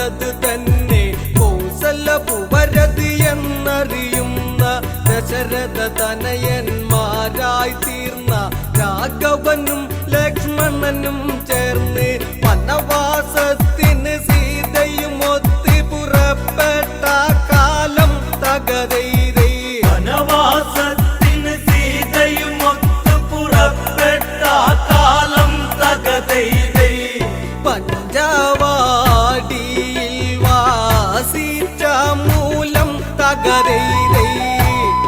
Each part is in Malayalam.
പുത്രനത് തന്നെ കൗസലപുവരത് എന്നറിയുന്ന ദശരഥ തനയന്മാരായി തീർന്ന രാഘവനും ലക്ഷ്മണനും ചേർന്ന് വനവാസത്തിന് സീതയും ഒത്ത് പുറപ്പെട്ട കാലം തകതൈതൈ. വനവാസത്തിന് സീതയും ഒത്ത് പുറപ്പെട്ട കാലം തകതൈതൈ. പഞ്ചവാടിയിൽ വാസിച്ച മൂലം തകതൈതൈ.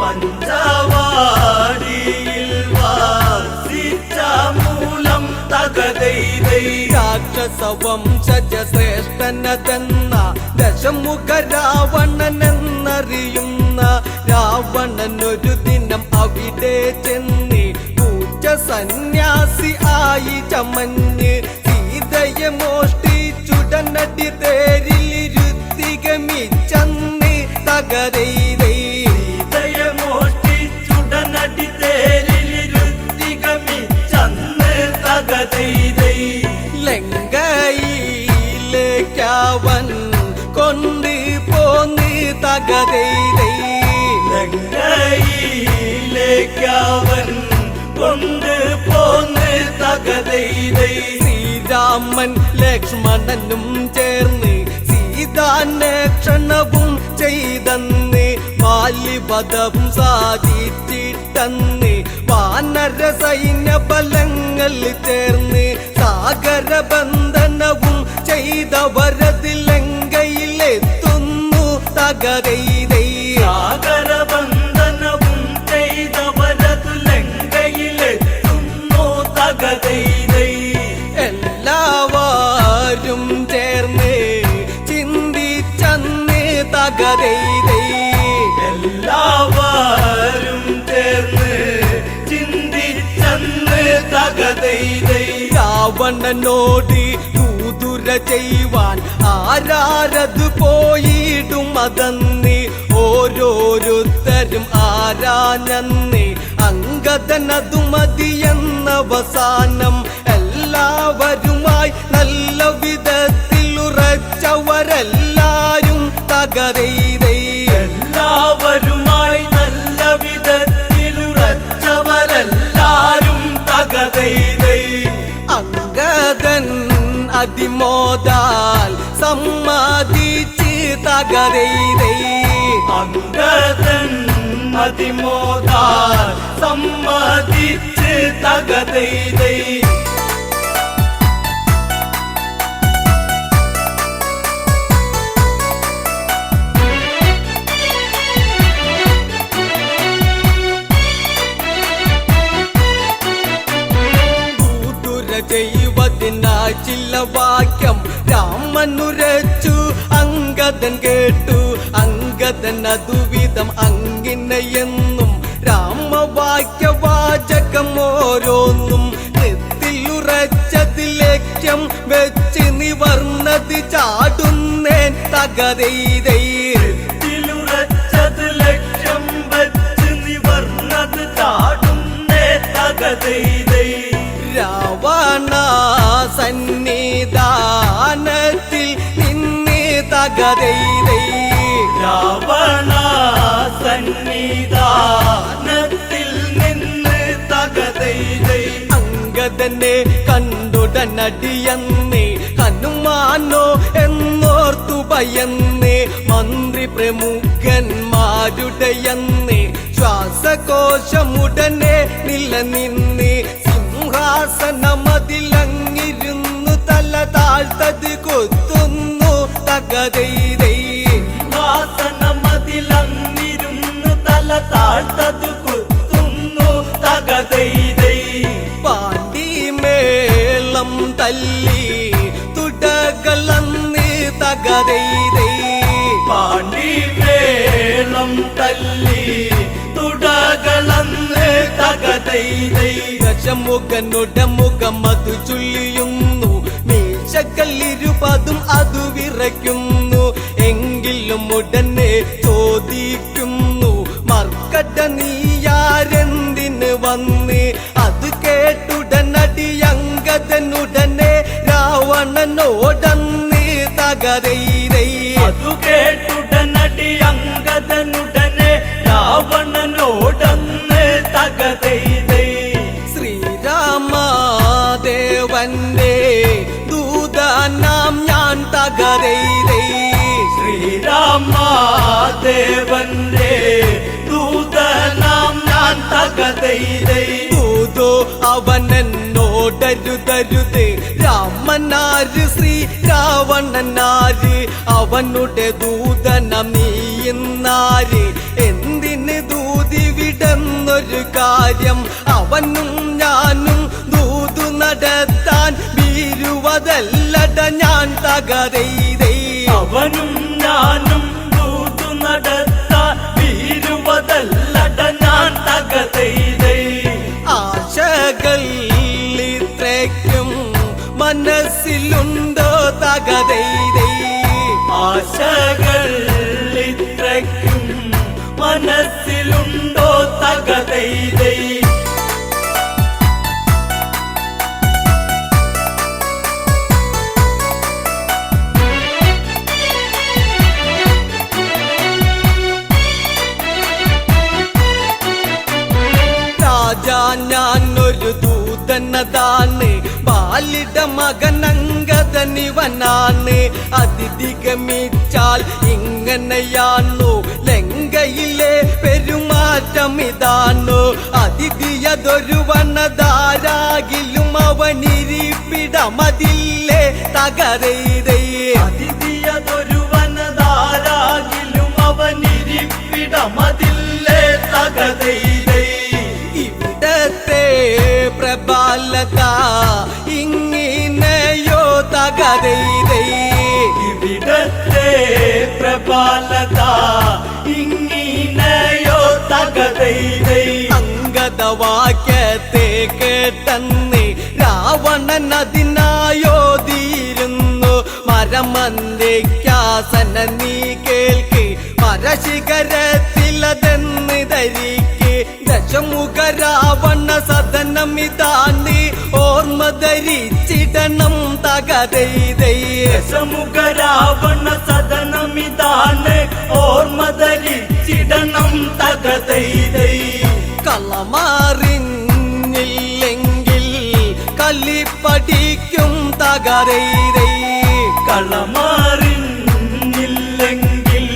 പഞ്ചവാടിയിൽ വാസിച്ച മൂലം തകതൈതൈ. രാക്ഷസവംശജ ശ്രേഷ്ഠനതെന്ന ദശമുഖ രാവണനെന്നറിയുന്ന രാവണൻ ഒരു ദിനം അവിടെ ചെന്ന് പൂജ സന്യാസി ആയി ചമഞ്ഞ് സീതയെ മോഷ്ടിച്ചുടനടി തേരിലിരുത്തി ഗമിച്ചന്ന് തകതൈതൈ. സീതയെ മോഷ്ടിച്ചുടനടി തേരിലിരുത്തി ഗമിച്ചന്ന് തകതൈതൈ. ലങ്കയിലേക്കവൻ കൊണ്ട് പോന്ന് തകതൈതൈ. ലങ്കയിലേക്കവൻ കൊണ്ട് പോന്ന് തകതൈതൈ. ശ്രീരാമൻ ലക്ഷ്മണനും ചേർന്ന് സീതാന്വേഷണവും ചെയ്തന്ന് ബാല്യവധം സാധിച്ചിട്ടന്ന് വാനര സൈന്യ ബലങ്ങൾ ചേർന്ന് സാഗരബന്ധനവും ചെയ്തവരത് ലങ്കയിലെത്തുന്നു തകതൈതൈ. സാഗരബന്ധനവും ചെയ്തവരത് ലങ്കയിലെത്തുന്നു തകതൈതൈ. എല്ലാവരും ചേർന്ന് ചിന്തിച്ചന്ന് തകതൈതൈ. എല്ലാവരും ചേർന്ന് ചിന്തിച്ചന്ന് തകതൈതൈ. രാവണനോട് കൂതുര ചെയ്യുവാൻ ആരാരത് പോയിടും അതന്ന് ഓരോരുത്തരും ആരാഞ്ഞന്ന് അങ്കദനതു മതിയെന്നവസാനം എല്ലാവരുമായി നല്ല വിധത്തിൽ ഉറച്ചവരെല്ലാരും തകതൈതൈ. എല്ലാവരുമായി നല്ല വിധത്തിൽ ഉറച്ചവരെല്ലാരും തകതൈതൈ. അങ്കദൻ അതിമോദാൽ സമ്മതിച്ച് തകതൈതൈ. അങ്കദൻ അതിമോദാൽ സമ്മതിച്ച് തകതൈതൈ. ചെയ്യുവതിനായി ചില വാക്യം രാമനുരച്ചു അങ്കദൻ കേട്ടു. അങ്കദൻ അതുവിധം അങ്ങിനെയെന്നും രാമവാക്യവാചകം ഓരോന്നും നെത്തിലുറച്ചത് ലക്ഷ്യം വെച്ച് നിവർന്നത് ചാടുന്നേൻ തകതൈതൈ. നെത്തിലുറച്ചത് ലക്ഷ്യം വെച്ച് നിവർന്നത് ചാടുന്നേ തകതൈതൈ. രാവണ സന്നിധാനത്തിൽ നിന്ന് തകതൈതൈ. രാവണ സന്നിധാനത്തിൽ നിന്ന് തകതൈതൈ. അങ്കദനെ കണ്ടുടനടിയന്ന് ഹനുമാനോ എന്നോർത്തു ഭയന്ന് മന്ത്രി പ്രമുഖന്മാരുടെയന്ന് ശ്വാസകോശമുടനെ നിലനിന്ന് സിംഹാസനമതിലങ്ങിരുന്നു തല താഴ്ത്തത് കൊത്തുന്നു തകതൈതൈ. സിംഹാസനമതിലങ്ങിരുന്നു തല താഴ്ത്തത് കൊത്തുന്നു തകതൈതൈ. പാണ്ടിമേളം തല്ലി തുടകളന്ന് തകതൈതൈ. പാണ്ടിമേളം തല്ലി തുടകളന്ന് തകതൈതൈ. ദശമുഖനുടെ മുഖം അതു ചൊല്ലിയുന്നു മീശക്കല്ലിരുപതും അതു വിറയ്ക്കുന്നു. എങ്കിലും ഉടനെ ചോദിക്കുന്നു മർക്കട നീയാരെന്തിന് വന്ന്. അത് കേട്ടുടനടി അങ്കദനുടനെ രാവണനോടന്ന് തകതൈതൈ. അതു കേട്ടുടനടി അങ്കദനുടനെ രാവണനോടന്ന് തകതൈതൈ ശ്രീരാമദേവന്റെ ദൂതനാം ഞാൻ തകതൈതൈ ശ്രീരാമദേവന്റെ ദൂതനാം ഞാൻ തകതൈതൈ ദൂതോ അവനെന്നോടരുതരുത് രാമനാര് ശ്രീ രാവണനാര് അവനുടെ ദൂതനം നീയുന്നാര് എന്തിന് ദൂതി വിടുന്നൊരു കാര്യം അവനും ഞാനും ദൂതു നടത്താൻ വീരുവതല്ലട ഞാൻ തകതൈതൈ അവനും ഞാനും ദൂതു നടത്താൻ വീരുവതല്ലട ഞാൻ തകതൈതൈ ആശകൾ ഇത്രയ്ക്കും മനസ്സിലുണ്ടോ തകതൈതൈ ആശകൾ ഇത്രയ്ക്കും മനസ്സിലുണ്ടോ തകതൈതൈ ഞാനൊരു ദൂതനതാണ് ബാലിട മകനങ്കതനിവനാണ് അതിഥിഗമിച്ചാൽ ഇങ്ങനെയാണോ ലങ്കയിലെ പെരുമാറ്റം ഇതാണോ അതിഥിയതൊരു വനതാരാകിലും അവനിരിപ്പിടമതില്ലേ തകരൈതൈ അതിഥിയതൊരു വനതാരാകിലും അവനിരിപ്പിടമതില്ലേ തകതൈതൈ ഇവിടത്തെ പ്രബലത ഇങ്ങനെയോ തകതൈതൈ ഇവിടത്തെ പ്രബലത ഇങ്ങനെയോ തകതൈതൈ അങ്കദവാക്യത്തെ കേട്ടെന്ന് രാവണൻ അതിനായോതിയിരുന്നു മരമന്ദിക്കാസന നീ കേൾക്ക് മരശിഖരത്തിലതെന്ന് ധരിക്ക് ദശമുഖ രാവണ സദനമിതാണ് ഓർമ്മ ധരിച്ചിടണം തകതൈതൈ ദശമുഖ രാവണ സദനമിതാണ് ഓർമ്മ ധരിച്ചിടണം തകതൈതൈ കളമാറിഞ്ഞില്ലെങ്കിൽ കലിപ്പടിക്കും തകരൈതൈ കളമാറിഞ്ഞില്ലെങ്കിൽ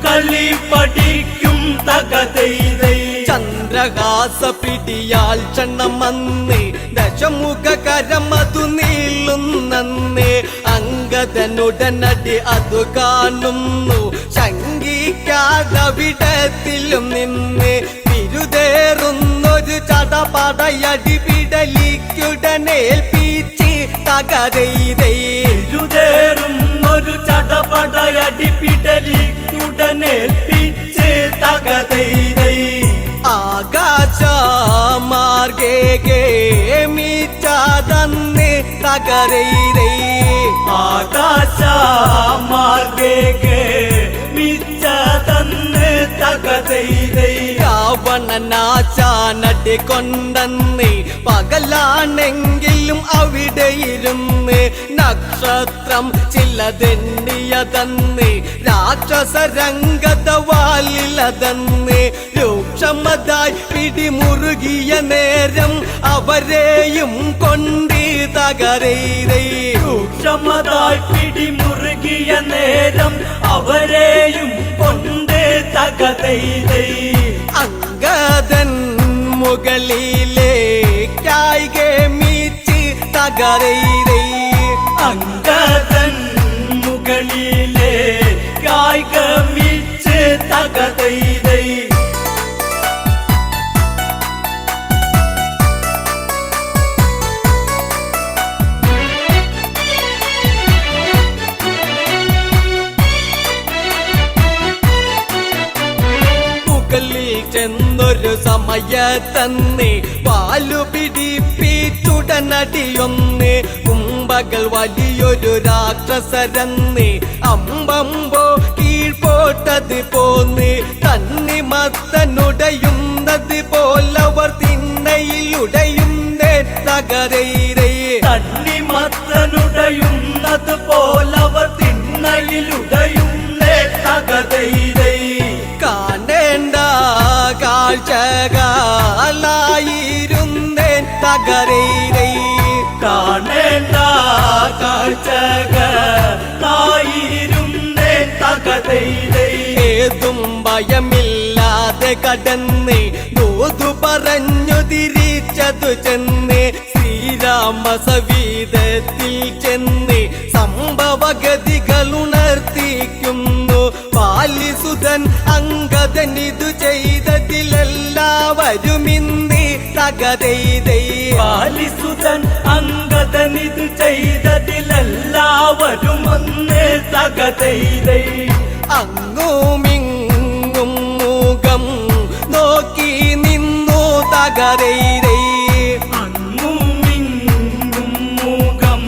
കളി പഠിക്കും തകതൈതൈ ചന്ദ്രഹാസ പിടിയാൽ ക്ഷണമെന്ന് ദശമുഖ കരമതു നീളുന്നന്ന് അങ്കദനുടനടി അതു കാണുന്നു ശങ്കിക്കാതവിടത്തിലും നിന്ന് വിരുതേറുന്നൊരു ചടപടയടി പിടലിക്കുടനേൽപ്പിച്ച് തകരൈതൈ ഇരുതേറുന്നൊരു ചടപടയടി പിടലിക്കുടനേൽപ്പിച്ച് തകതൈതൈ ആകാശമാർഗേ മിച്ചാതന്ന് തകരൈതൈ ആകാശ മാർഗേ മിച്ചതന്ന് തകതൈതൈ രാവണനാശാനടി കൊണ്ടെന്ന് പകലാണെങ്കിലും അവിടെ ഇരുന്ന് നക്ഷത്രം ചിലതെണ്ണിയതന്ന് രാക്ഷസരംഗതവാലിലതന്ന് രൂക്ഷമതായി പിടിമുറുകിയ നേരം അവരെയും കൊണ്ട് തകരൈതൈ രൂക്ഷമതായി പിടിമുറുകിയ നേരം അവരെയും കൊണ്ട് തകതൈതൈ അങ്കദൻ മുകളിലേക്കായി ഗമിച്ച് തകരൈതൈ അങ്കദൻ മുകളിലെ കായികമിച്ച് തകതൈതൈ മുകളിൽ ചെന്നൊരു സമയത്തന്ന് പാലു പിടിപ്പിച്ചുടനടിയൊന്ന് കുംഭകൾ വലിയൊരു രാക്ഷസരന്ന് അമ്പമ്പോ കീഴ്പോട്ടത് പോന്ന് തന്നിമത്തനുടയുന്നത് പോലവർ തിണ്ണയിലുടയുന്നേ തകരൈതൈ തന്നിമത്തനുടയുന്നത് പോലവർ തിണ്ണയിലുട തകതൈതൈ കാണേണ്ട കാഴ്ചകളായിരുന്നേൻ തകരൈരൈ കാണേണ്ട കാഴ്ചകളായിരുന്നേ തകതൈതൈ ഏതും ഭയമില്ലാതെ കടന്ന് ദൂതു പറഞ്ഞു തിരിച്ചതു ചെന്ന് ശ്രീരാമ സവീതത്തിൽ ചെന്ന് സംഭവഗതികൾ ഉണർത്തിക്കുന്നു പാലിസുതൻ അംഗദൻ ഇതു ചെയ്തതിലെല്ലാവരും ഇന്ന് തകതൈതൈ പാലിസുതൻ അംഗദനിതു ചെയ്തതിലെല്ലാവരും ഒന്ന് തകതൈതൈ അങ്ങുമിങ്ങും മുഖം നോക്കി നിന്നു തകരൈരൈ അങ്ങുമിങ്ങും മുഖം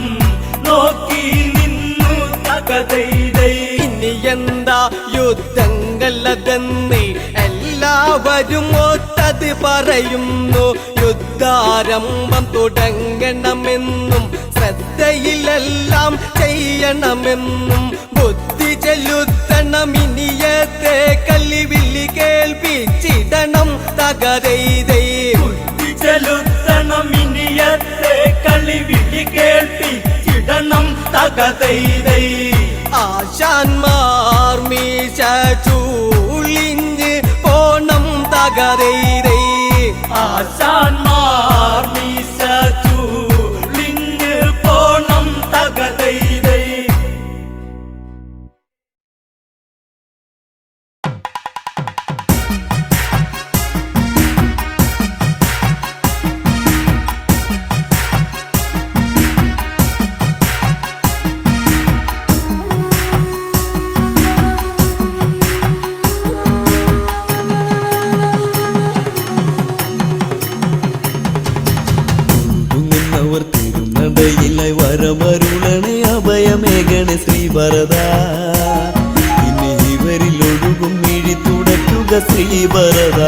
നോക്കി നിന്നു തകതൈതൈ ഇനി എന്താ യുദ്ധങ്ങളതെന്ന് എല്ലാവരും ഒത്തത് പറയുന്നു യുദ്ധാരംഭം തുടങ്ങണമെന്നും ശ്രദ്ധയിലെല്ലാം ചെയ്യണമെന്നും ബുദ്ധി ചെലുത്തണം ഇനിയത്തെ കലിവിളി കേൾപ്പിച്ചിടണം തകരൈതൈ ബുദ്ധി ചെലുത്തണം ഇനിയത്തെ കളിവിളി കേൾപ്പിച്ചിടണം തകതൈതൈ ആശാന്മാർ മീശ ചൂളിഞ്ഞ് പോണം തകരൈരൈ ആശാന്മാർ മീശ ചൂളിഞ്ഞ് പോണം തകതൈതൈ നിന്നവർ തിരുനടയിലായി വരമരുളണേ അഭയമേകണേ ശ്രീഭരത ഇനി ഇവരിൽ ഒഴുകും മിഴി തുടയ്ക്കുക ശ്രീഭരത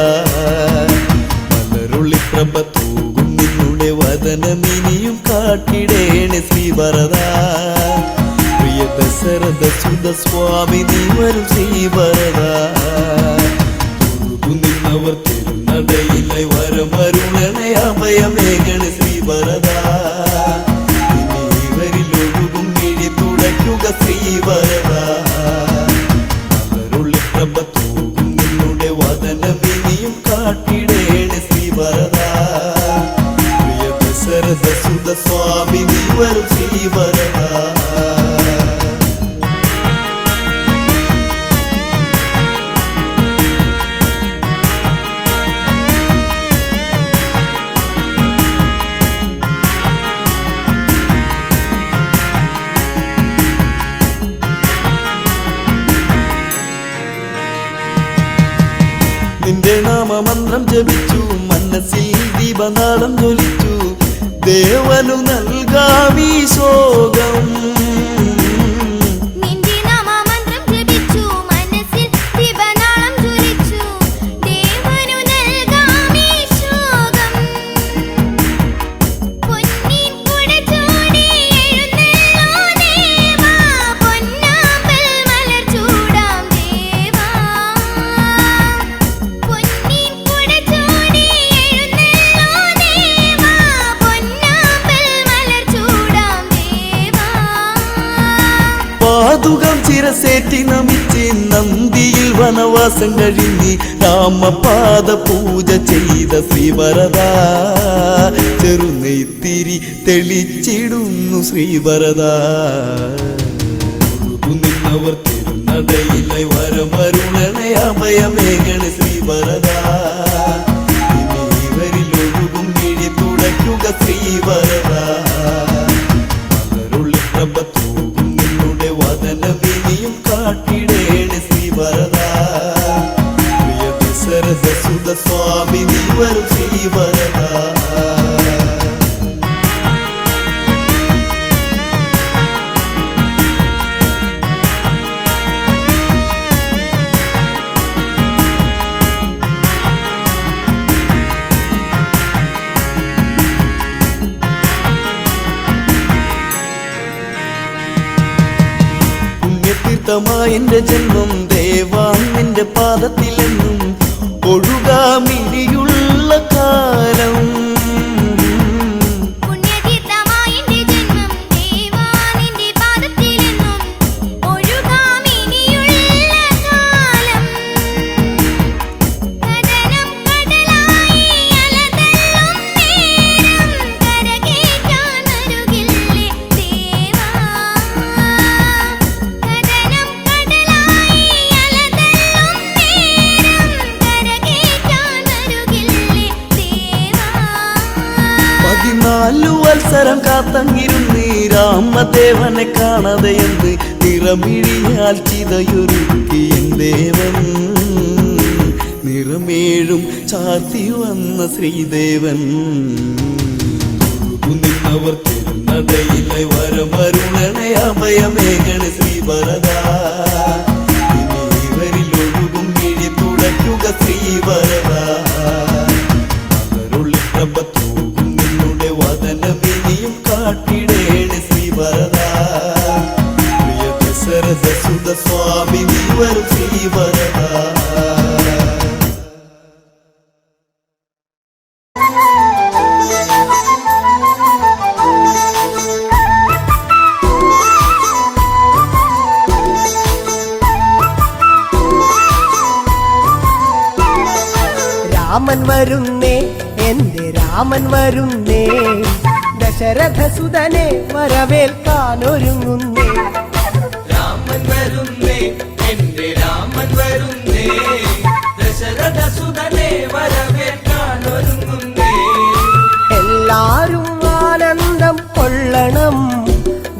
മലരുള്ളി പ്രഭ തൂകും നിന്നുടെ വദനമിനിയും കാട്ടിടേണേ ശ്രീഭരത പ്രിയ ദശരഥ സുത സ്വാമി നീ വരും ശ്രീഭരത നിന്നവർ തിരുനടയിലായി വരമരുളണേ അഭയമേകണേ ശ്രീഭരത ഇനി ഇവരിൽ ഒഴുകും മിഴി തുടയ്ക്കുക ശ്രീഭരത അവരുള്ളി പ്രഭ തൂകും നിന്നുടെ വദനമിനിയും കാട്ടിടേണേ ശ്രീഭരത പ്രിയ ദശരഥ സുത സ്വാമി നീ വരും ശ്രീഭരത നിന്റെ നാമമന്ത്രം ജപിച്ചു മനസ്സിൽ ദീപനാളം ജ്വലിച്ചു ദേവനു നൽകാമീ ശോകം നിന്റെ നാമമന്ത്രം ജപിച്ചു മനസ്സിൽ ദീപനാളം ജ്വലിച്ചു ദേവനു നൽകാമീ ശോകം പൊന്നിൻ കുട ചൂടി എഴുന്നള്ളൂ ദേവാ പൊന്നാമ്പൽ മലർ ചൂടാം ദേവാ പൊന്നിൻ കുട ചൂടി എഴുന്നള്ളൂ ദേവാ പൊന്നാമ്പൽ മലർ ചൂടാം ദേവാ പാതുകം ചിരസേറ്റി നമിച്ച് നന്ദിയിൽ വനവാസം കഴിഞ്ഞ് രാമപാദ പൂജ ചെയ്ത ശ്രീഭരത ചെറുനെയ്ത്തിരി തെളിച്ചിടുന്നു ശ്രീഭരത നിന്നവർ തിരുനടയിലായി വരമരുളണേ അഭയമേകണേ ശ്രീഭരത ഇനി ഇവരിൽ ഒഴുകും മിഴി തുടയ്ക്കുക ശ്രീഭരത അവരുള്ളി പ്രഭ തൂകും നിന്നുടെ വദനമിനിയും കാട്ടിടേണേ ശ്രീഭരത പ്രിയ ദശരഥ സുത സ്വാമി നീ വരും ശ്രീഭരത പുണ്യതീർത്ഥമായ ജന്മം ദേവാ നിന്റെ പാദത്തിലെന്നും ഒഴുകാമിനിയുള്ള കാലം. പുണ്യതീർത്ഥമായെന്റെ ജന്മം ദേവാ നിന്റെ പാദത്തിലെന്നും ഒഴുകാമിനിയുള്ള കാലം. കടനം കടലായി അലതള്ളും നേരം കരകേറ്റാനരുകില്ലേ ദേവാ. കടനം കടലായി അലതള്ളും നേരം കരകേറ്റാനരുകില്ലേ ദേവാ. 14 വത്സരം കാത്തങ്ങിരുന്ന് രാമദേവനെ കാണാതെയെന്ന് നിറമിഴിയാൽ ചിതയൊരുക്കിയൻ ദേവൻ. നിറമേഴും ചാർത്തി വന്ന ശ്രീദേവൻ. നിന്നവർ തിരുനടയിലെ വരമരുളണേ അഭയമേകണ ശ്രീവരദ. ഇവരിൽ ഒഴുകും മിഴി തുടയ്ക്കുക ശ്രീവരദ. പ്രഭത്തോകും നിന്നുടെ വദനമിനിയും കാട്ടിടേണ് ശ്രീവരദ. പ്രിയ ദശരഥ സുത സ്വാമി നീ വരും ശ്രീവരദ. രാമൻ വരുന്നേ എന്റെ രാമൻ വരുന്നേ, ദശരഥസുതനെ വരവേൽക്കാനൊരുങ്ങുന്നേ. രാമൻ വരുന്നേ എന്റെ രാമൻ വരുന്നേ, ദശരഥസുതനെ വരവേൽക്കാനൊരുങ്ങുന്നേ. എല്ലാരും ആനന്ദം കൊള്ളണം,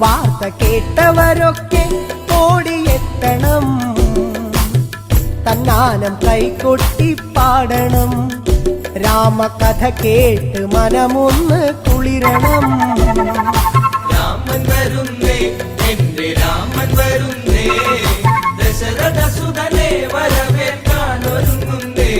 വാർത്ത കേട്ടവരൊക്കെ ഓടിയെത്തണം. തന്നാനം കൈകൊട്ടി പാടണം, രാമകഥ കേട്ട് മനമൊന്ന് കുളിരണം. രാമൻ വരുന്നേ എന്റെ രാമൻ വരുന്നേ, ദശരഥസുതനെ വരവേൽക്കാനൊരുങ്ങുന്നേ.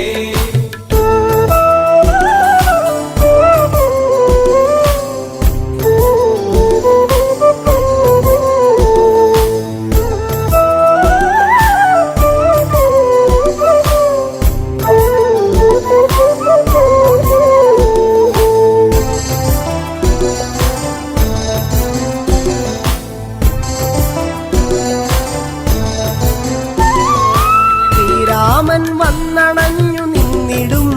ശ്രീരാമൻ വന്നണഞ്ഞു നിന്നിടും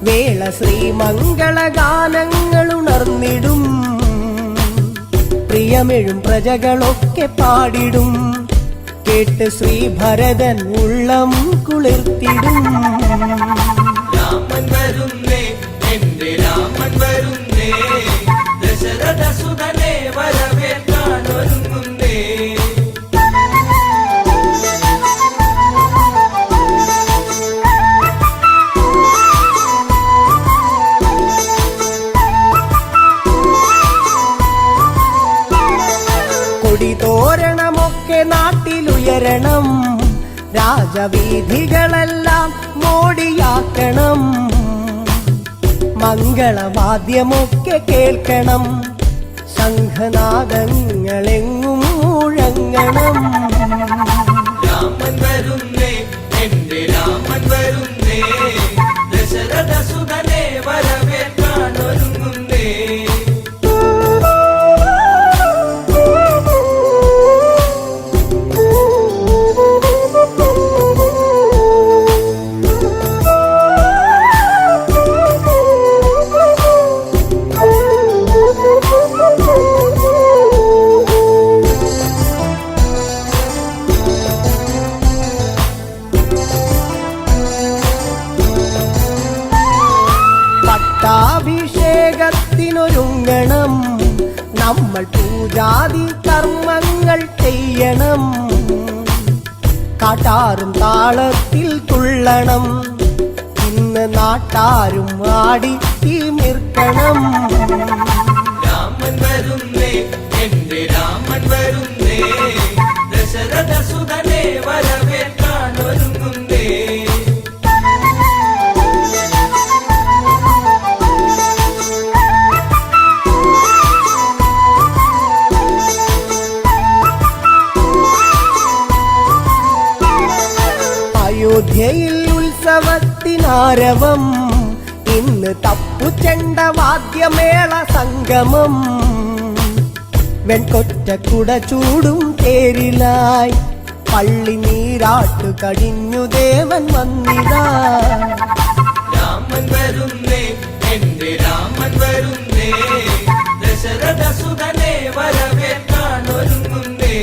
വേള ശ്രീമംഗളഗാനങ്ങൾ ഉണർന്നിടും. പ്രിയമെഴും പ്രജകളൊക്കെ പാടിടും, കേട്ട് ശ്രീഭരതൻ ഉള്ളം കുളിർത്തിടും. രാമൻ വരുന്നേ എന്റെ രാമൻ വരുന്നേ, ദശരഥസുതനെ വരവേൽക്കാനൊരുങ്ങുന്നേ. കൊടിതോരണമൊക്കെ നാട്ടിലുയരണം, രാജവീഥികളെല്ലാം മോടിയാക്കണം. മംഗളവാദ്യമൊക്കെ കേൾക്കണം, ശംഖനാദങ്ങളെങ്ങും മുഴങ്ങണം. രാമൻ വരുന്നേ എന്റെ രാമൻ വരുന്നേ, ദശരഥസുതനെ വരവേൽക്കാനൊരുങ്ങുന്നേ. പട്ടാഭിഷേകത്തിനൊരുങ്ങണം, നമ്മൾ പൂജാതി കർമ്മങ്ങൾ ചെയ്യണം. കാട്ടാറും താളത്തിൽ തുള്ളണം, ഇന്ന് നാട്ടാരും ആടി തിമിർക്കണം. രാമൻ വരുന്നേ എന്റെ രാമൻ വരുന്നേ, ദശരഥസുതനെ വരവേൽക്കാനൊരുങ്ങുന്നേ. അയോധ്യയിൽ ഉത്സവത്തിനാരവം, ഇന്ന് തപ്പുചെണ്ട വാദ്യമേള സംഗമം. വെൺകൊറ്റക്കുട ചൂടും തേരിലായി പള്ളി നീരാട്ടു കഴിഞ്ഞു ദേവൻ വന്നിതാ. രാമൻ വരുന്നേ, എന്റെ രാമൻ വരുന്നേ, ദശരഥ സുതനെ വരവേൽക്കാൻ ഒരുങ്ങുന്നേ.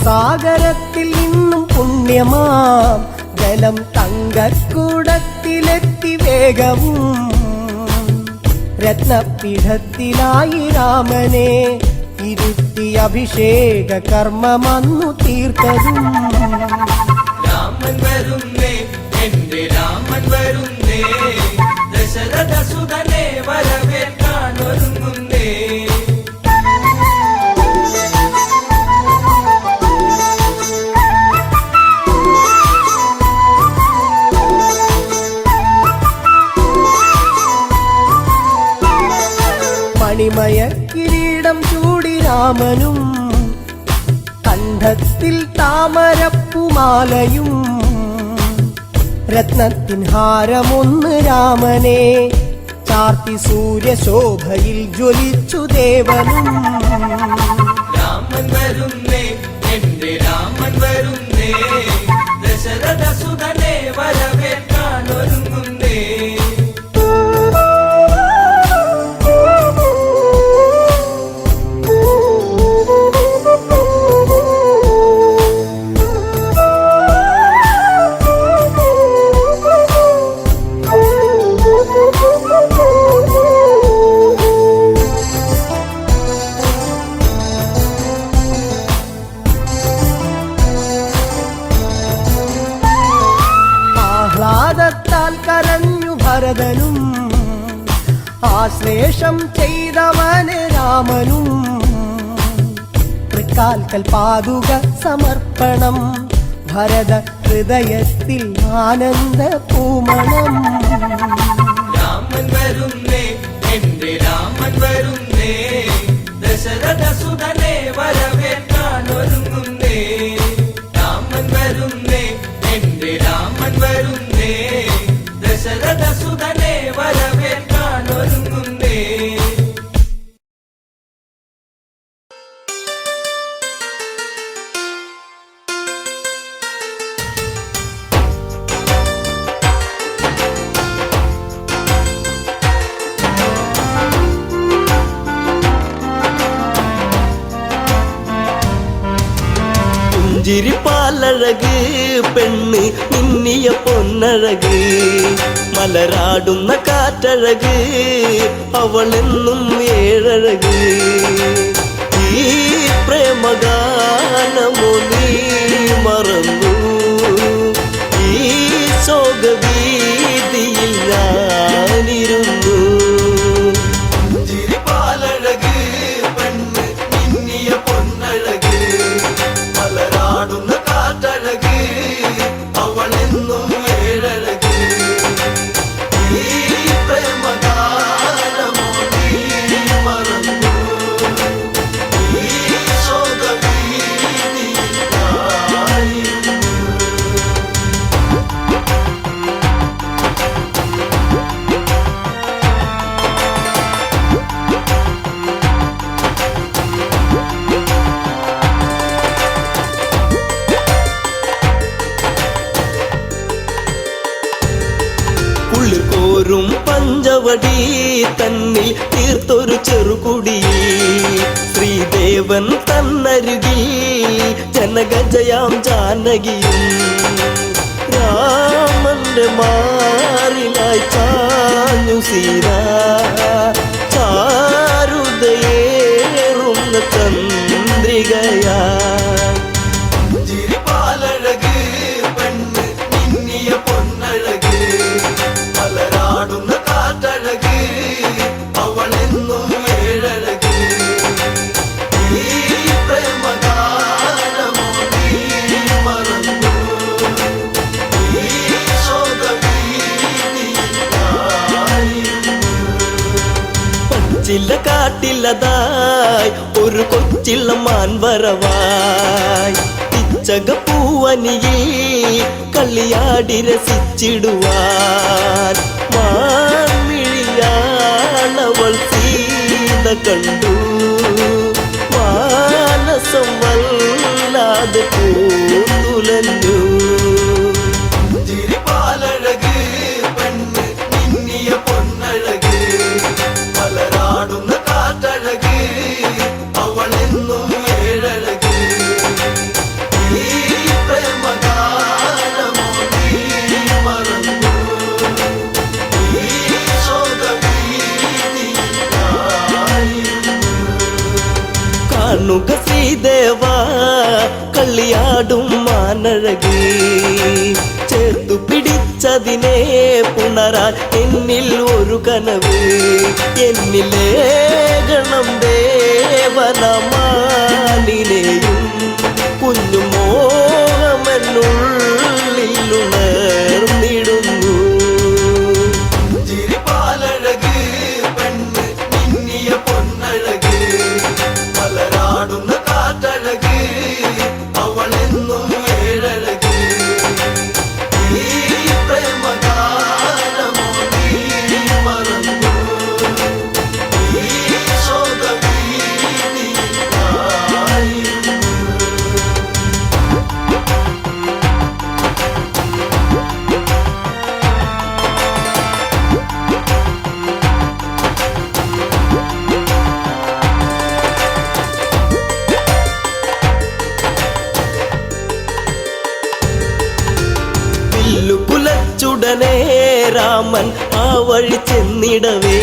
സാഗരത്തിൽ നിന്നും പുണ്യമാം ജലം തങ്കക്കൂടത്തിലെത്തി വേഗവും. രത്നപീഠത്തിലായി രാമനെ ഇരുത്തി അഭിഷേക കർമ്മമന്നു തീർത്തതും. രാമൻ വരുന്നേ, എന്റെ രാമൻ വരുന്നേ, ദശരഥ സുതനെ വരവേൽക്കാൻ ഒരുങ്ങുന്നേ. മണിമയ കിരീടം ചൂടി രാമനും കണ്ഠത്തിൽ താമരപ്പുമാലയും. രത്നത്തിൻ ഹാരമൊന്ന് രാമനെ ചാർത്തി സൂര്യശോഭയിൽ ജ്വലിച്ചു ദേവനും. രാമൻ വരുന്നേ, എന്റെ രാമൻ വരുന്നേ, ദശരഥ സുതനെ വരവേൽക്കാൻ ഒരുങ്ങുന്നേ. ആഹ്ലാദത്താൽ കരഞ്ഞു ഭരതനും, ആശ്ലേഷം ചെയ്തവന് രാമനും. തൃക്കാൽക്കൽ പാതുക സമർപ്പണം, ഭരത ഹൃദയത്തിൽ ആനന്ദ പൂമണം. രാമൻ വരുന്നേ, എന്റെ രാമൻ വരുന്നേ, ദശരഥ സുതനെ വരവേൽക്കാൻ ഒരുങ്ങുന്നേ. രാമൻ വരുന്നേ, എന്റെ രാമൻ വരുന്നേ, ദശരഥ സുതനെ വരവേൽക്കാൻ ഒരുങ്ങുന്നേ. പുഞ്ചിരിപ്പാലഴക് പെണ്ണ് മിന്നിയ പൊന്നഴക്, മലരാടുന്ന കാറ്റഴക് അവളെന്നും ഏഴഴക്. ഈ പ്രേമഗാനമോ നീ മറന്നു, ഈ ശോകവീതിയിൽ ഞാനിരുന്നു. പുഞ്ചിരിപ്പാലഴക് പെണ്ണ് മിന്നിയ പൊന്നഴക്, മലരാടുന്ന കാറ്റഴക് അവളെന്നും ഏഴഴക്. ഈ പ്രേമഗാനമോ നീ മറന്നു, ഈ ശോകവീതിയിൽ ഞാനിരുന്നു. കുളിർപോരും പഞ്ചവടി തന്നിൽ തീർത്തൊരു ചെറുകുടി, ശ്രീദേവൻ തന്നരുകിൽ ജനകജയാം ജാനകിയും. രാമന്റെ മാറിലായി ചാഞ്ഞു സീത, ചാരുതയേറുന്ന ചന്ദ്രികയാ. പുഞ്ചിരിപ്പാലഴക് പെണ്ണ് മിന്നിയ പൊന്നഴക്, കാട്ടില്ലതായി ഒരു കൊച്ചിള്ള മാൻവരവായി പിച്ചകപ്പൂവനിയിൽ കളിയാടി രസിച്ചിടുവാൻ മാൻമിഴിയാണവൾ സീത കണ്ടു മാനസം വല്ലാതെ പൂത്തുലഞ്ഞു ചിരിപാലഴക് പെണ്ണ് മിന്നിയ പൊന്നഴക് പലരാടുന്ന കാറ്റഴക് അവളെന്നും ഏഴഴക് ഈ പ്രേമഗാനമോ നീ മറന്നു ഈ ശോകഭീതിയായിരുന്നു. കാണുക ശ്രീദേവ കളിയാടും മാനഴകി ചേർത്തു പിടിച്ചതിനെ പുണരാൻ എന്നിൽ ഒരു കനവ് എന്നിലേ ഗണം ദേവനമാലിനെയും കുഞ്ഞു മോഹമെന്നുള്ളിലുണർന്നിടുന്നു ചിരിപാലഴക് പെണ്ണ് മിന്നിയ പൊന്നഴക് പലരാടുന്ന കാറ്റഴക് അവളെന്നും ഏഴഴക് ഈ പ്രേമഗാനമോ നീ മറന്നു ഈ ശോകഭീതിയായിരുന്നു. കുലച്ചുടനെ രാമൻ ആ വഴി ചെന്നിടവേ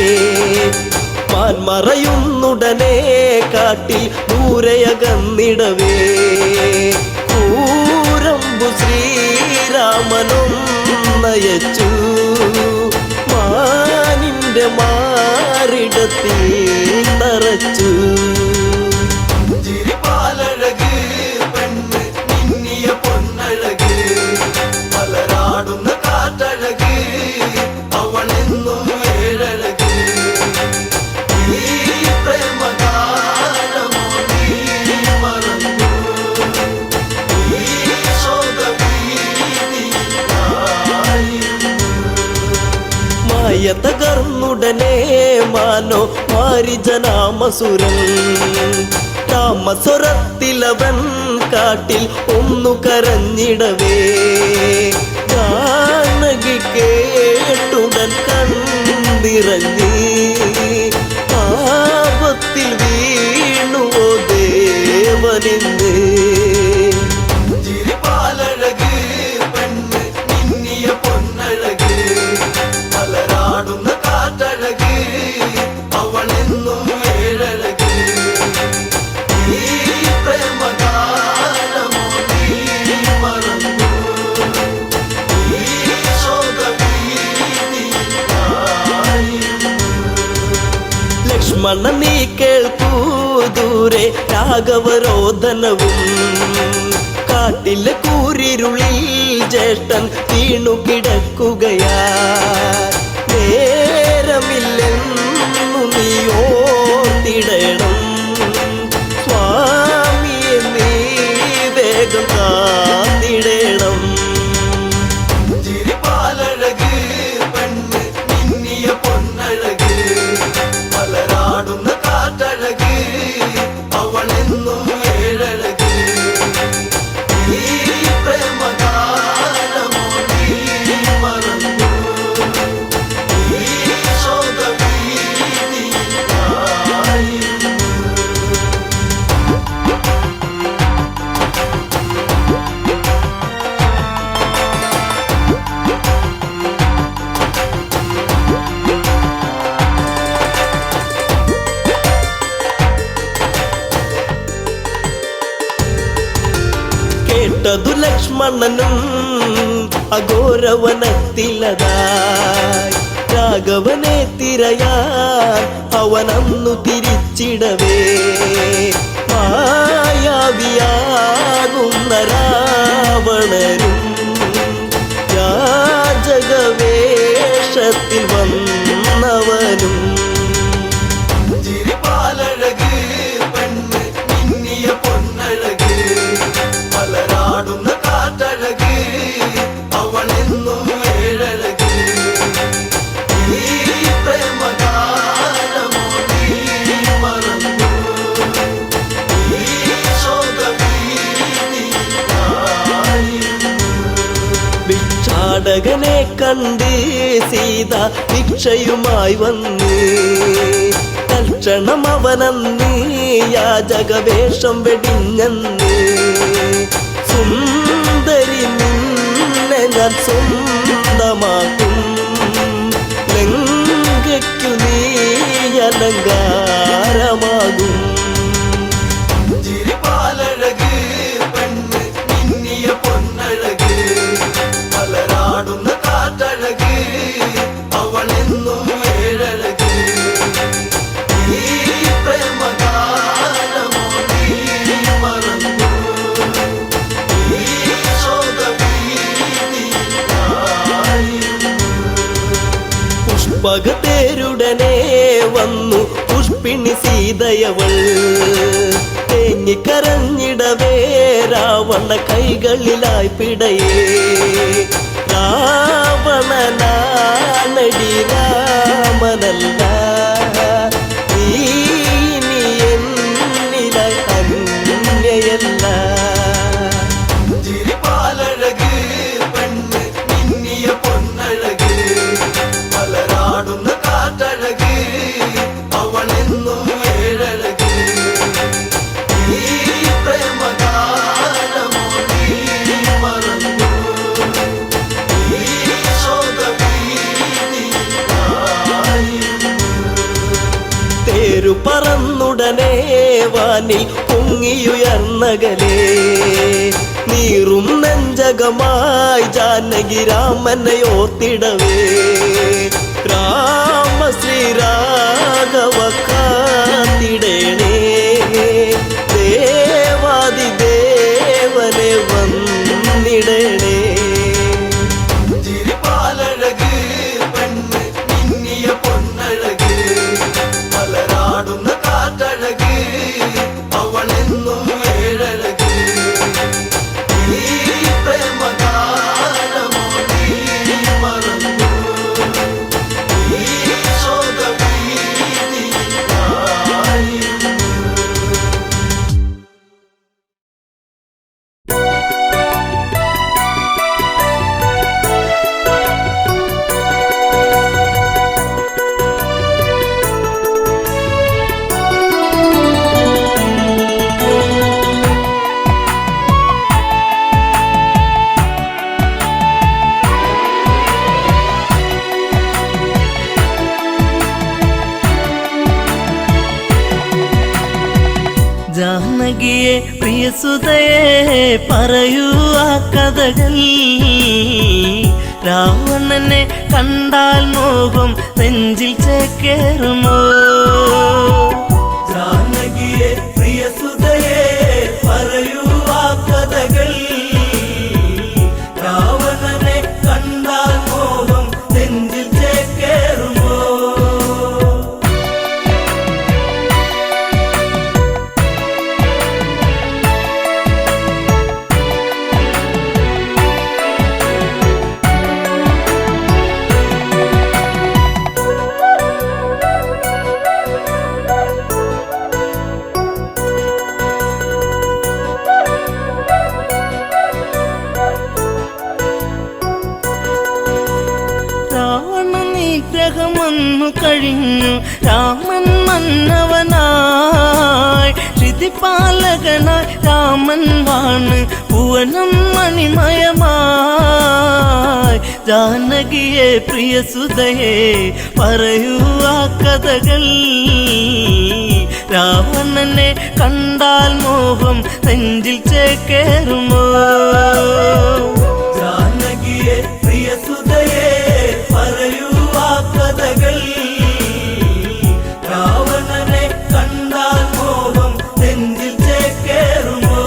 മാൻമറയുന്നുടനെ കാട്ടിൽ ദൂരയകന്നിടവേ കൂരമ്പു ശ്രീരാമനും നയച്ചു മാനിന്റെ മാറിടത്തിൽ തറച്ചു ചിരിപാലഴക് പെണ്ണ് മിന്നിയ പൊന്നഴക് പലരാടുന്ന കാറ്റഴക് അവളെന്നും ഏഴഴക് ഈ പ്രേമഗാനമോ നീ മറന്നു ഈ ശോകഭീതിയായിരുന്നു. മായ തകർന്നുടനെ മാനോ മാരിജനാമസുരൻ താമസ്വരത്തിലവൻ കാട്ടിൽ ഒന്നു കരഞ്ഞിടവേ ജാനകി കേട്ടുടൻ കണ്ടിറങ്ങി പാപത്തിൽ വീണുവോ ദേവനിന്ന് ചിരിപാലഴക് പെണ്ണ് മിന്നിയ പൊന്നഴക് പലരാടുന്ന കാറ്റഴക് അവളെന്നും ഏഴഴക് ഈ പ്രേമഗാനമോ നീ മറന്നു ഈ ശോകഭീതിയായിരുന്നു. ലക്ഷ്മണ നീ കേൾക്കൂ ദൂരെ രാഘവരോധനവും കാട്ടിലെ കൂരിരുളിൽ ജ്യേഷ്ഠൻ വീണു കിടക്കുകയാ നേരമില്ലെന്നു നീ ഓർത്തിടണം സ്വാമിയെ നീ വേഗം കാത്തിടണം ചിരിപാലഴക് പെണ്ണ് മിന്നിയ പൊന്നഴക് പലരാടുന്ന കാറ്റഴക് അവളെന്നും ഏഴഴക് ഈ പ്രേമഗാനമോ നീ മറന്നു ഈ ശോകഭീതിയായിരുന്നു. കേട്ടതു ലക്ഷ്മണനും അഘോരവനത്തിലതായി രാഘവനെ തിരയാൻ അവനന്നു തിരിച്ചിടവേ മായാവിയാകുന്ന രാവണനും യാചകവേഷത്തിൽ വന്നവനും ചിരിപാ മകനെ കണ്ട് സീത ഭിക്ഷയുമായി വന്ന് തൽക്ഷണം അവനന്ന് യാചകവേഷം വെടിഞ്ഞന്ന് സുന്ദരി നിന്നെ ഞാൻ സ്വന്തമാക്കും ലങ്കയ്ക്കു നീ അലങ്കാരമാകും ചിരിപ്പാലഴക് പെണ്ണ് മിന്നിയ പൊന്നഴക് പലരാടുന്ന കാറ്റഴക് അവളെന്നും ഏഴഴക് ഈ പ്രേമഗാനമോ നീ മറന്നു ഈ ശോകഭീതിയായിരുന്നു. പുഷ്പകത്തേരുടനെ വന്നു പുഷ്പിണി സീതയവൾ തേങ്ങിക്കരഞ്ഞിടവേ രാവണ കൈകളിലായി പിടയേ രാവണനാണടി രാമനല്ല നീ ഇനി എന്നിലായി അന്യയല്ല ചിരിപ്പാലഴക് പെണ്ണ് മിന്നിയ പൊന്നഴക് പലരാടുന്ന കാറ്റഴക് അവളെന്നും ഏഴഴക് ഈ പ്രേമഗാനമോ നീ മറന്നു ഈ ശോകഭീതിയായിരുന്നു. തേരു പറന്നുടനെ വാനിൽ പൊങ്ങിയുയർന്നകലേ നീറും നെഞ്ചകമായി ജാനകി രാമനെ ഓർത്തിടവേ രാമ ശ്രീരാഘവ കാത്തിടേണേ ദേവാദിദേവനെ വന്നിടണേ ചിരിപ്പാലഴക് പെണ്ണ് മിന്നിയ പൊന്നഴക് പലരാടുന്ന കാറ്റഴക് അവളെന്നും ഏഴഴക് ഈ പ്രേമഗാനമോ നീ മറന്നു ഈ ശോകഭീതിയായിരുന്നു. ജാനകിയെ പ്രിയസുതയെ പറയൂ ആ കഥകൾ രാവണനെ കണ്ടാൽ മോഹം നെഞ്ചിൽ ചേക്കേറുമോ ജാനകിയെ പ്രിയസുതയെ പറയൂ ആ കഥകൾ രാവണനെ കണ്ടാൽ മോഹം നെഞ്ചിൽ ചേക്കേറുമോ നിഗ്രഹമൊന്നു കഴിഞ്ഞു രാമൻ മന്നവനായി ശ്രുതിപാലകനായി രാമൻ വാണ് ഭുവനം മണിമയമായി ജാനകിയെ പ്രിയസുതയെ പറയൂ ആ കഥകൾ രാവണനെ കണ്ടാൽ മോഹം നെഞ്ചിൽ ചേക്കേറുമോ ജാനകിയെ പ്രിയസുതയെ പറയൂ ആ കഥകൾ രാവണനെ കണ്ടാൽ മോഹം നെഞ്ചിൽ ചേക്കേറുമോ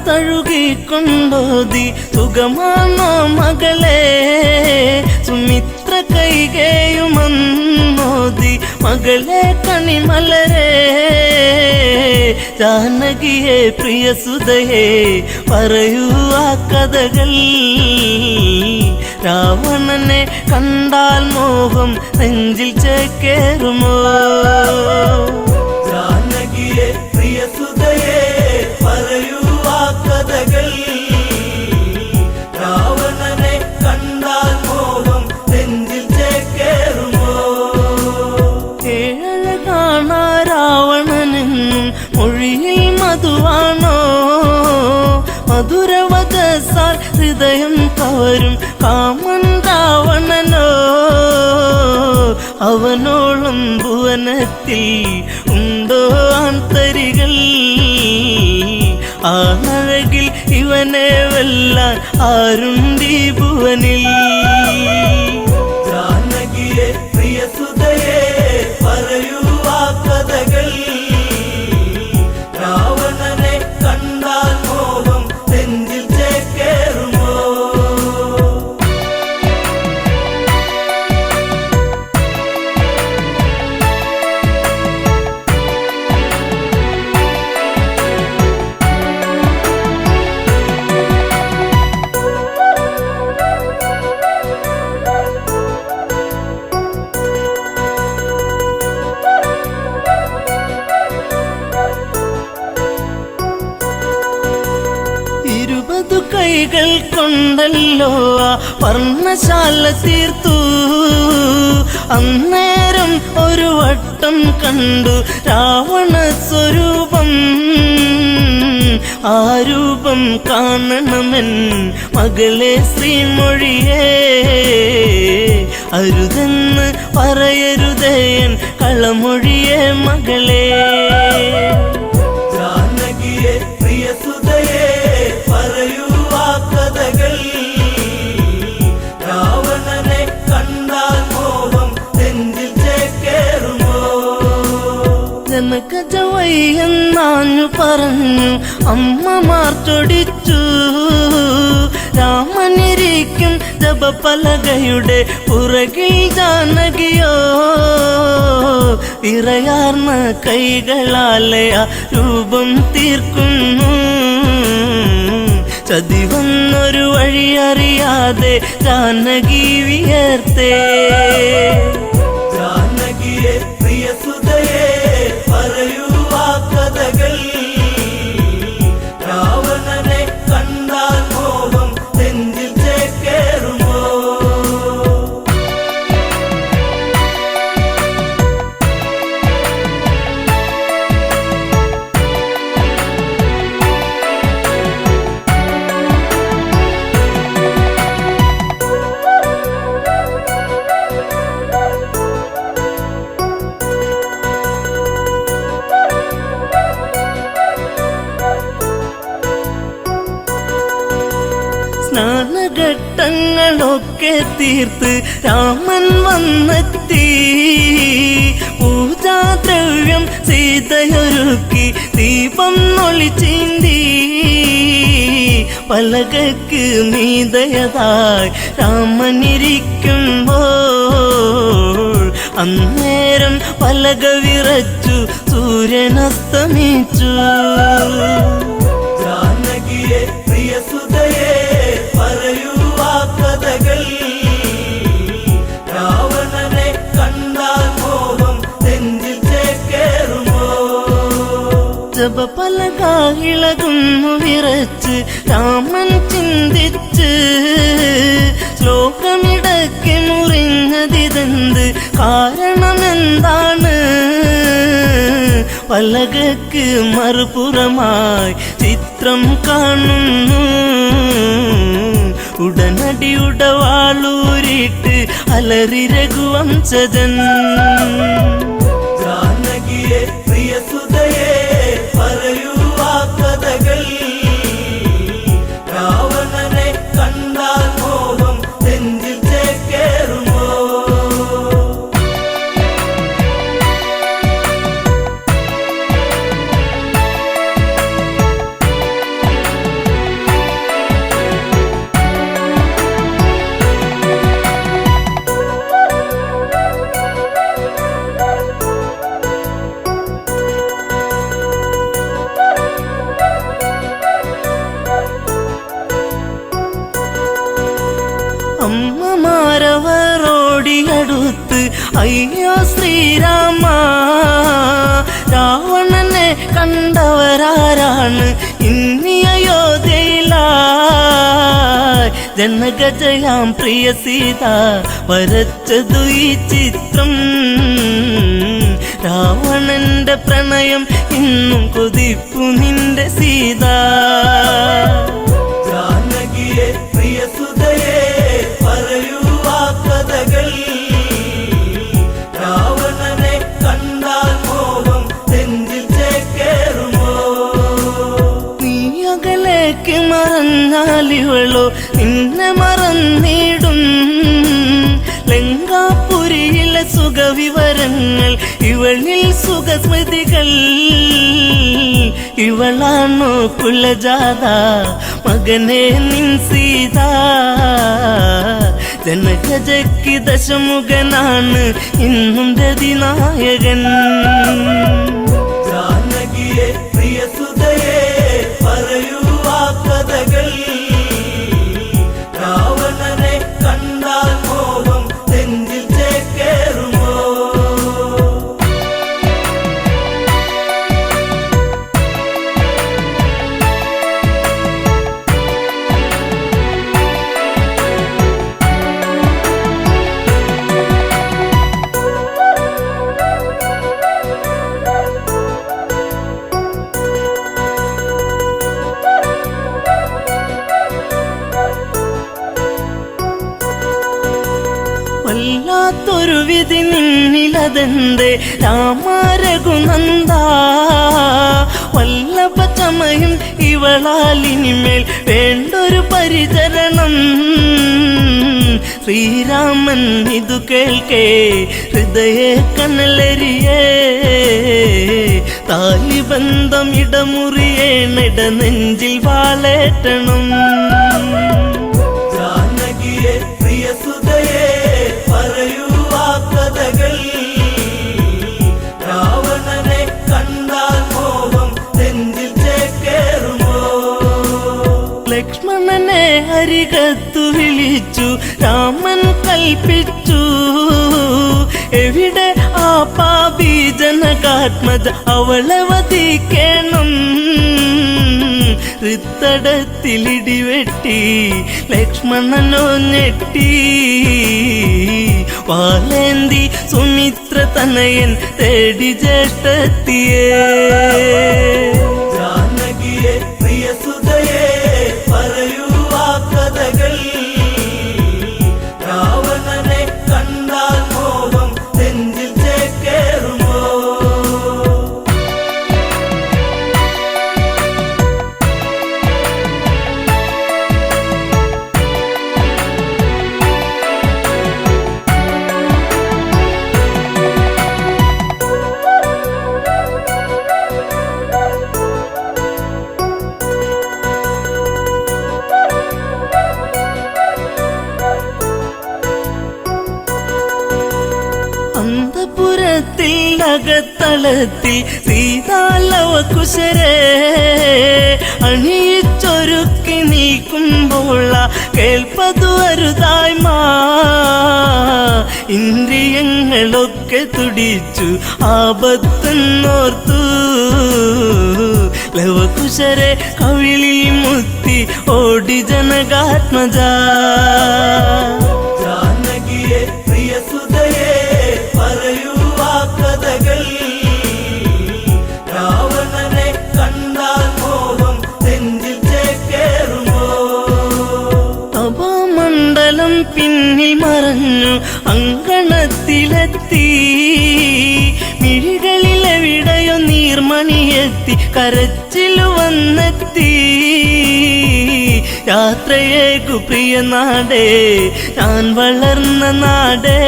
തഴുകിക്കൊണ്ടോതി സുഖമാണോ മകളെ സുമിത്ര കൈകേയുമന്നോതി മകളെ കണിമലരെ ജാനകിയെ പ്രിയസുതയെ പറയൂ ആ കഥകൾ രാവണനെ കണ്ടാൽ മോഹം നെഞ്ചിൽ ചേക്കേറുമോ ജാനകിയെ പ്രിയസുതയെ പറയൂ ആ കഥകൾ രാവണനെ കണ്ടാൽ മോഹം നെഞ്ചിൽ ചേക്കേറുമോ ഏഴഴ കാണാ രാവണനെന്നും മൊഴിയിൽ മധുവാണോ മധുരവദസാൽ ഹൃദയം കവരും കാമൻ രാവണനോ അവനോളം ഭുവനത്തിൽ ഉണ്ടോ ആന്തരികൾ ആണഴകിൽ ഇവനെ വെല്ലാൻ ആരുണ്ടീ ഭുവനിൽ ജാനകിയെ പ്രിയസുതയെ പറയൂ ആ കഥകൾ രാവണനെ കണ്ടാൽ മോഹം നെഞ്ചിൽ ചേക്കേറുമോ കൈകൾ കൊണ്ടല്ലോ ആ വർണ്ണശാല തീർത്തു അന്നേരം ഒരു വട്ടം കണ്ടു രാവണ സ്വരൂപം ആ രൂപം കാണണമെൻ മകളെ ശ്രീമൊഴിയേ അരുതെന്ന് പറയരുതേൻ കളമൊഴിയേ മകളെ ജാനകിയെ പ്രിയസുതയെ പറയൂ ആ കഥകൾ രാവണനെ കണ്ടാൽ മോഹം നെഞ്ചിൽ ചേക്കേറുമോ ജനകജവയ്യെന്നാഞ്ഞു പറഞ്ഞു അമ്മമാർ ചൊടിച്ചു രാമനിരിക്കും ജപപലകയുടെ പുറകിൽ ജാനകിയോ വിറയാർന്ന കൈകളാലെ ആ രൂപം തീർക്കുന്നു ചതിവന്നൊരു വഴിയറിയാതെ ജാനകി വിയർത്തേ ജാനകിയെ പ്രിയസുതയെ പറയൂ ആ കഥകൾ രാവണനെ കണ്ടാൽ മോഹം നെഞ്ചിൽ ചേക്കേറുമോ സ്നാനഘട്ടങ്ങളൊക്കെ തീർത്ത് രാമൻ വന്നെത്തി പൂജാദ്രവ്യം സീതയൊരുക്കി ദീപം ഒളിച്ചീന്തി പലകക്ക് മീതയതായി രാമനിരിക്കുമ്പോൾ അന്നേരം പലക വിറച്ചു സൂര്യനസ്തമിച്ചു ജാനകിയെ പ്രിയസുതയെ പറയൂ ആ കഥകൾ രാവണനെ കണ്ടാൽ മോഹം നെഞ്ചിൽ ചേക്കേറുമോ ജപപലക ഇളകുന്നു വിറച്ച് രാമൻ ചിന്തിച്ച് ശ്ലോകമിടയ്ക്ക് മുറിഞ്ഞതിതെന്ത് കാരണമെന്താണ് പലകക്ക് മറുപുറമായി ചിത്രം കാണുന്നു ഉടനടി ഉടവാളൂരിട്ട് അലറി രഘുവംശജൻ ജാനകിയെ പ്രിയസുതയെ പറയൂ ആ കഥകൾ രാവണനെ കണ്ടാൽ മോഹം നെഞ്ചിൽ ചേക്കേറുമോ അയ്യോ ശ്രീരാമ, രാവണനെ കണ്ടവരാരാണ് ഇന്നി അയോധ്യയിലായി ജനകജയാം പ്രിയ സീത വരച്ചതു ഈ ചിത്രം. രാവണന്റെ പ്രണയം ഇന്നും കൊതിപ്പു നിന്റെ സീത. ജാനകിയെ പ്രിയ സുതയെ പറയൂ ആ കഥകൾ. രാവണനെ കണ്ടാൽ മോഹം നെഞ്ചിൽ ചേക്കേറുമോ? നീ അകലേക്ക് മറഞ്ഞാലിവളോ നിന്നെ മറന്നിടും. ലങ്കാപുരിയിലെ സുഖവിവരങ്ങൾ ഇവളിൽ സുഖസ്മൃതികൾ. ഇവളാണോ കുലജാത മകനെ നിൻ സീത. ജനകജയ്ക്ക് ദശമുഖനാണ് ഇന്നും രതിനായകൻ. ജാനകിയെ പ്രിയ സുതയെ പറയൂ ആ കഥകൾ. രാവണനെ കണ്ടാൽ മോഹം നെഞ്ചിൽ ചേക്കേറുമോ? വല്ലാത്തൊരു വിധി നിന്നിലതെന്തേ രാമരഘുനന്ദ. വല്ലഭ ചമയും ഇവളാലിനിമേൽ വേണ്ടൊരു പരിചരണം. ശ്രീരാമൻ ഇതു കേൾക്കേ ഹൃദയേ കനലരിയേ. താലിബന്ധം ഇടമുറിയേണിട നെഞ്ചിൽ വാളേറ്റണം. ജാനകിയെ പ്രിയ സുതയെ പറയൂ ആ കഥകൾ. രാവണനെ കണ്ടാൽ മോഹം നെഞ്ചിൽ ചേക്കേറുമോ? ലക്ഷ്മണനെ അരികത്തു വിളിച്ചു രാമൻ കൽപ്പിച്ചു. എവിടെ ആ പാപി ജനകാത്മജ അവളെ വധിക്കണം. ഹൃത്തടത്തിലിടിവെട്ടി ലക്ഷ്മണനോ ഞെട്ടി. വാലേന്തി സുമിത്ര തനയൻ തേടി ജ്യേഷ്ഠത്തിയേ. ജാനകിയെ പ്രിയ സുതയെ പറയൂ ആ കഥകൾ. രാവണനെ കണ്ടാൽ മോഹം നെഞ്ചിൽ ചേക്കേറുമോ? അന്തപുരത്തിൽ അകത്തളത്തിൽ സീതാലവകുശരെ അണിയിച്ചൊരുക്കി നീക്കുമ്പോൾ കേൾപ്പതു അരുതായ്മ. ഇന്ദ്രിയങ്ങളൊക്കെ തുടിച്ചു ആപത്തെന്നോർത്തു. ലവകുശരെ കവിളിൽ മുത്തി ഓടി ജനകാത്മജ. ജാനകിയെ പ്രിയ സുതയെ പറയൂ ആ കഥകൾ. രാവണനെ കണ്ടാൽ മോഹം നെഞ്ചിൽ ചേക്കേറുമോ? തപോമണ്ഡലം പിന്നിൽ മറഞ്ഞു അങ്കണത്തിലെത്തി. മിഴികളിലെവിടെയോ നീർമണിയെത്തി കരച്ചിലു വന്നെത്തി. യാത്രയേക്കു പ്രിയ നാടേ ഞാൻ വളർന്ന നാടേ.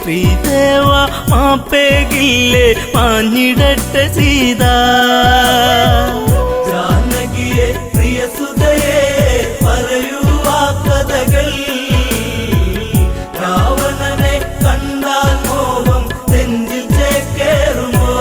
ശ്രീദേവ മാപ്പേകില്ലേ മാഞ്ഞിടട്ടെ സീത. ജാനകിയെ പ്രിയ സുതയെ പറയൂ ആ കഥകൾ. രാവണനെ കണ്ടാൽ മോഹം നെഞ്ചിൽ ചേക്കേറുമോ?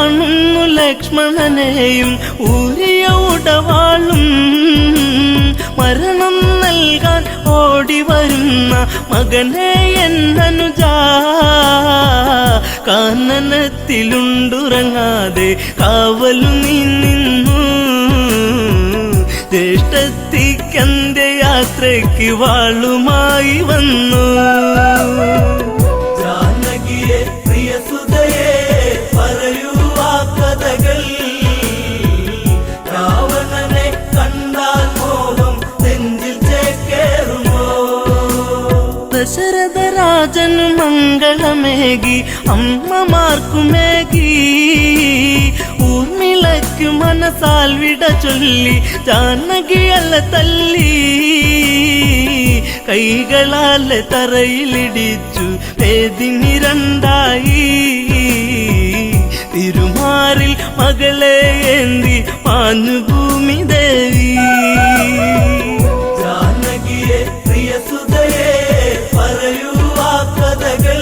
കാണുന്നു ലക്ഷ്മണനെയും ഊരിയ ഉടവാളും മരണം നൽകാൻ ഓടി വരുന്ന മകനെ എന്നനുജ കാനനത്തിലുണ്ടുറങ്ങാതെ കാവലു നീ നിന്നു ജ്യേഷ്ഠത്തിക്കന്റെ യാത്രയ്ക്ക് വാളുമായി വന്നു ജാനകിയെ പ്രിയ സുതയെ പറയൂ ആ കഥകൾ രാവണനെ കണ്ടാൽ മോഹം നെഞ്ചിൽ ചേക്കേറുമോ ദശരഥ രാജനു മംഗളമേകി അമ്മമാർക്കുമേകി ഊർമിളയ്ക്കു മനസാൽ വിട ചൊല്ലി ജാനകിയല്ല തല്ലി കൈകളാലെ തറയിലിടിച്ചു വേദിനി രണ്ടായി തിരുമാറിൽ മകളെ ഏന്തി മാഞ്ഞു ഭൂമി ദേവി ജാനകിയെ പ്രിയ സുതയെ പറയൂ ആ കഥകൾ